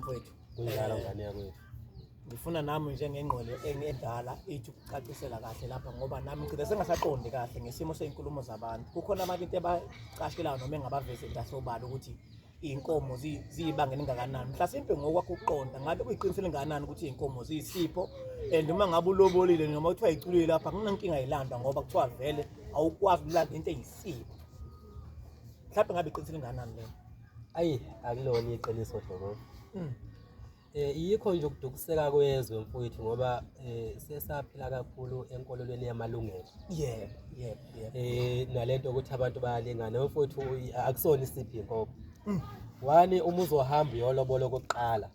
mfowethu. Kunjalo ngane yakwethu. Ngifuna nami njengengqole engedala ethi ukucacisela kahle lapha ngoba nami ngicela sengasaqondi kahle ngesimo sezinkulumo zabantu. Kukhona abantu into abacashelayo noma engabavezi ngasobala ukuthi inkomo ziyibangene ngakanani. Mhlasimpe ngokwakho ukuqonda ngabe kuyiqiniso lenganani ukuthi inkomo ziyisipho and uma ngabe ulobolile noma kuthiwa iculile lapha kunenkinga yilandwa ngoba kuthiwa vele awukwazi ukulanda into eyisipho. Mhlawumbe ngabe iqiniso lenganani lelo. Ayi akulona iqiniso Dlomo. Yikho nje ukudukiseka kwezwe mfowethu ngoba sesaphila kakhulu enkolelweni yamalungelo. Yebo. Nalento ukuthi abantu bayalingana mfowethu akusona isiphi inkomo. Wani uma uzohamba uyolobola kokuqala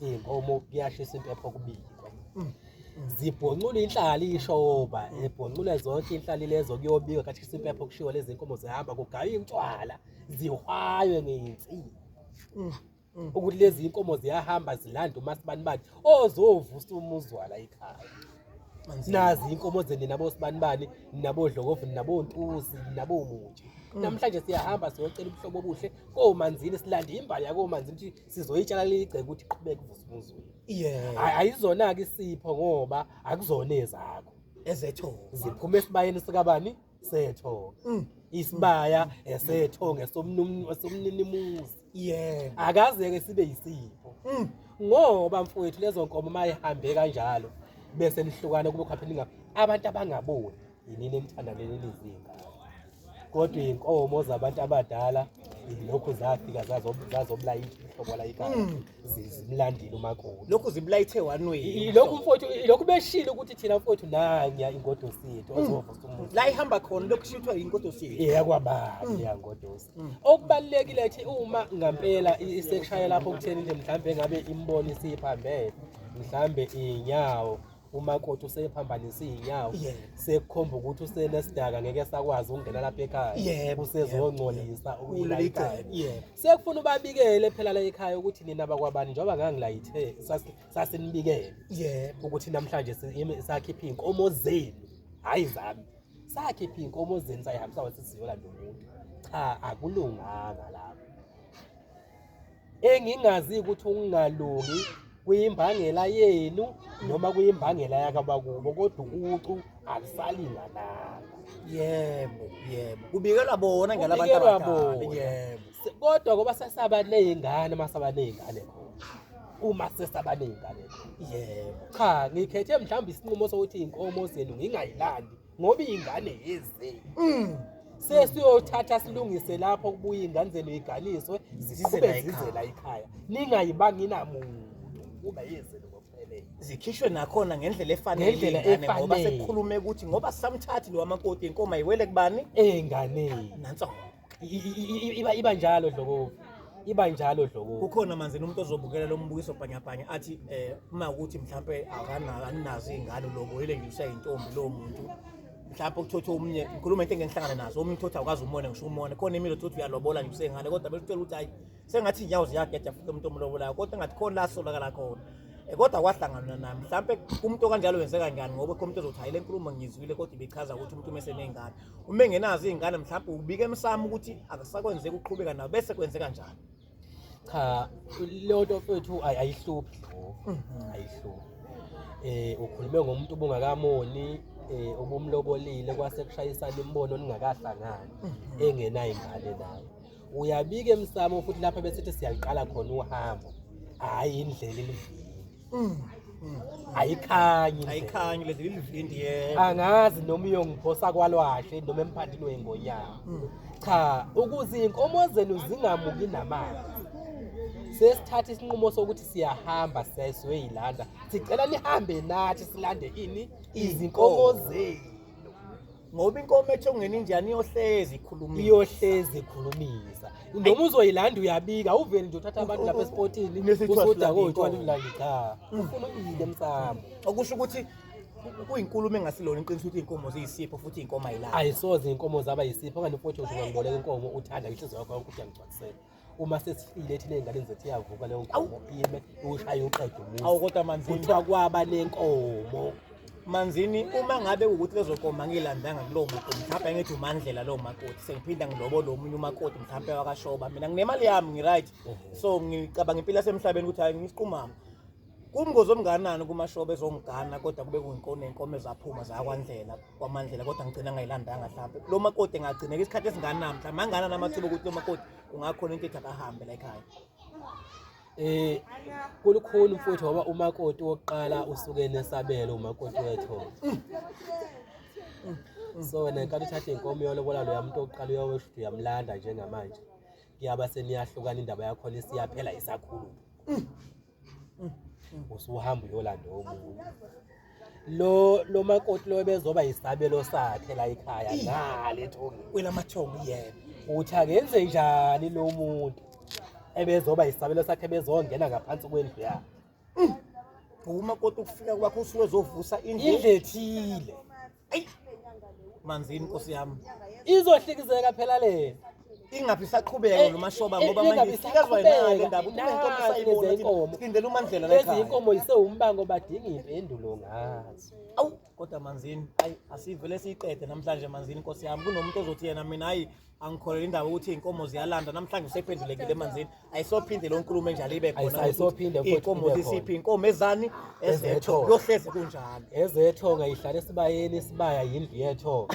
inkomo kuyashisa impepho kubili. Zibhoncula inhlali ishoba ebhoncula zonke inhlali lezo kuyobika kathi isimpepho kushiwo lezi inkomo zihamba kugaywa intshwala zihwaywe ngeinsi. Ukuthi lezi inkomo ziyahamba zilanda uMasibanibani ozovusa umuzwala ekhaya. Nazi inkomo zeni nabo sibanibani nabo Dlokovu nabo Ntusi nabo Mutshe. Namhlanje siyahamba siyocela ubuhlobo obuhle koManzini silanda imbali yakoManzini ukuthi sizoyitshala leligceke ukuthi iqhubeke uvusa umuzwala. Ayizona ke isipho ngoba akuzona ezakho. Ezetho Ziphuma esibayeni sikabani setho. Isibaya esetho ngesomninimuzi. Akaze ke sibe yisipho. Ngoba mfowethu lezo nkomo mayihambe kanjalo bese nihlukana kube khaphe ngapha abantu abangaboni yinini emthanda leli lizinga. Kodwa inkomo zabantu abadala lokho zafika zazobulayitha ihlobo la ekhaya zimlandile umakoti. Lokhu zibulayithe one way. Lokhu mfowethu lokhu beshilo ukuthi thina mfowethu nanya ingodosi yethu ozovusa umuzi. La ihamba khona lokhu shithwa ingodosi yethu. Yakwababa yangodosi. Okubalekile ethi uma ngempela isekushaya lapho kutheni nje mhlambe ngabe imbono isiphambene mhlambe inyawo umakoti usephambanisa inyawo sekukhomba ukuthi usenesidaka ngeke sakwazi ukungena lapha ekhaya usezongcolisa ukuyila ekhaya. Sekufuna ubabikele phela la ekhaya ukuthi nina bakwabani njengoba ngangilayithe sasinibikele ukuthi namhlanje sakhipha inkomo zenu hayi zami sakhipha inkomo zenu sayihambisa wasisiyolanda umuntu. Cha akulunganga lapho. Engingazi ukuthi ungalungi kuyimbangela yenu noma kuyimbangela yakabakubo kodwa uqu alisalingananga. Yebo. Kubikelwa bona ngelabantu abadala. Kodwa ngoba sesaba nezingane masaba nezingane khona. Uma sesaba nezingane khona. Cha ngikhethe mhlawumbe isinqumo sokuthi inkomo zenu ngingayilandi ngoba izingane yezenu. Sesiyothatha silungise lapho kubuya ingane zenu iganiswe zizela ekhaya. Ningayibanga inamuntu. Kuba yezelo ngokuphelele zikhishwe nakhona ngendlela efanele ngoba sekukhulume ukuthi ngoba samthathi lo wamakoti inkomo ayiwele kubani enganeni nanso iba njalo Dlokovu iba njalo Dlokovu. Kukhona manje umuntu ozobukela lo mbukiso bhanyabhanya athi uma ukuthi mhlambe akanazo izingane loboyile ngiyisa intombi lo muntu mhlawumbe ukuthotha omunye inkulumo into engihlangana nazo omunye uthotha akwazi umone ngisho umone khona imilo ukuthi uyalobola nje usengane kodwa besitshela ukuthi hayi sengathi inyawo ziyageja futhi umuntu omlobolayo kodwa engathi khona la solakala khona kodwa kwahlangana nami mhlawumbe umuntu kanjalo wenzeka kanjani ngoba umuntu ezothi hayi le nkulumo ngizwile kodwa ibichaza ukuthi umuntu mesenengane uma engenazo izingane mhlawumbe ubike emsamo ukuthi akusakwenzeka uqhubeka nawe bese kwenzeka kanjani. Cha lonto mfethu ayihluphi ayihluphi. Ukhulume ngomuntu obungakamoni obumlobolile kwase kushayisana imbono ningakahlangani engenayo ingane naye. Uyabika emsamo futhi lapha besithi siyaqala khona uhambo. Hayi indlela elivini. Ayikhanyi lezi livindi angazi noma uyongiphosa kwalwashe noma emphandini wengonyama. Cha ukuze inkomo zenu zingamuki namanzi. Sesithatha isinqumo sokuthi siyahamba siyoyilanda. Sicela nihambe nathi silande ini izinkomo zenu. Ngoba inkomo ethongeni njani iyohlezi ikhulumisa. Noma uzoyilanda uyabika uveli nje uthatha abantu lapha esportini usuda kodwa ulanda cha. Ufuna uyile emsamo. Okusho ukuthi kuyinkulumo engasilona iqiniso ukuthi inkomo ziyisipho futhi inkomo ayilanda. Ayisoze inkomo zaba yisipho kanti futhi ungangiboleka inkomo uthanda inhliziyo yakho ukuthi angigcwalisele. Uma sesifile ethi nezingane zethu iyavuka leyo nkomo ime ushaya uqeda umuzi. Awu kodwa manje kuthiwa kwaba nenkomo Manzini uma ngabe ukuthi lezo nkomo angilandanga kulowo makoti mhlawumbe ngithi uMandlela lowo makoti sengiphinda ngilobola omunye umakoti mhlawumbe wakashoba mina nginemali yami ngi-right so ngicabanga impilo yasemhlabeni ukuthi hayi ngisiqhumama kumngozi omnganani kumashoba ezongigana kodwa kube kuyinkomo ezaphuma zakwandlela kwaMandlela kodwa ngigcina ngayilandanga mhlawumbe lo makoti engagcineka isikhathi esinganani mhlawumbe angana namathuba ukuthi lo makoti kungakhona into ethi akahambe la ekhaya. Kulukhulu mfowethu ngoba umakoti wokuqala usuke nesabelo umakoti wethu. So nenkathi uthatha inkomo yolobola lo yamuntu oqala uyawesho uyamlanda njengamanje. Kuyaba seniyahlukana indaba yakho lesiyaphela isakhulu. Usuhamba uyolanda omunye. Lo makoti lo bezoba isabelo sakhe la ekhaya ngale thongi. Wena mathongo yena. Uthi akenze njani lo muntu? Ebezoba isabelo sakhe bezongena ngaphansi kwendlu yakhe. Umakoti ukufika kwakho usuke ezovusa Indlu ethile. Ayi Manzini Nkosi yami. Izohlikizeka phela lena. Ingaphi saqhubeka nomashoba ngoba manje sikezwa yena le ndaba unenkomo sayibona sindela uMandlela la ekhaya. Lezi inkomo yisewumbango badinga impendulo ngazo. Awu kodwa Manzini ayi asivele siyiqede namhlanje Manzini Nkosi yami kunomuntu ozothi yena mina hayi angikholela indaba ukuthi inkomo ziyalanda namhlanje usephendulekile Manzini ayisophinde lo nkulumo enjalo ibe khona ayisophinde futhi inkomo zisiphi inkomo ezani ezetho yohleze kunjalo ezethonga ihlala esibayeni isibaya yindlu yetho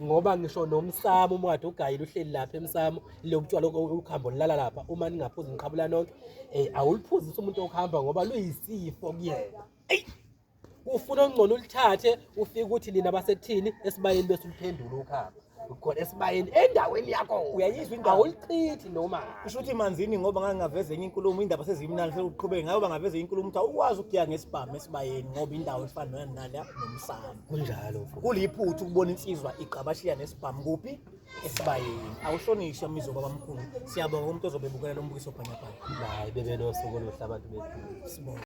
ngoba ngisho nomsamo uma kade ugayile uhleli lapha emsamo lokutshwala ukhambo lilala lapha uma ningaphuzi ngiqhabula nonke awuliphuzisa umuntu okuhamba ngoba luyisifo kuyena ufuna ongcono ulithathe ufike ukuthi lina basekuthini esibayeni bese uliphendula ukhamba ukhona esibayeni endaweni yakho uyayizwa indaba awulichithi noma isho ukuthi Manzini ngoba ngangaveze enye inkulumo indaba sezimnandi sekuqhubeka ngabe bangaveze inkulumo ukuthi ukwazi ukuya ngesibhamu esibayeni ngoba indawo efana nala nomsamo kunjalo mfowethu kuliphuthu ukubona insizwa iqabashiya nesibhamu kuphi esibayeni awuhlonishwa mizoba bamkhulu siyabonga umuntu ozobebukela lo mbukiso bhanyabhanya hayi bebe nosuku oluhle abantu bethu. Sibonga.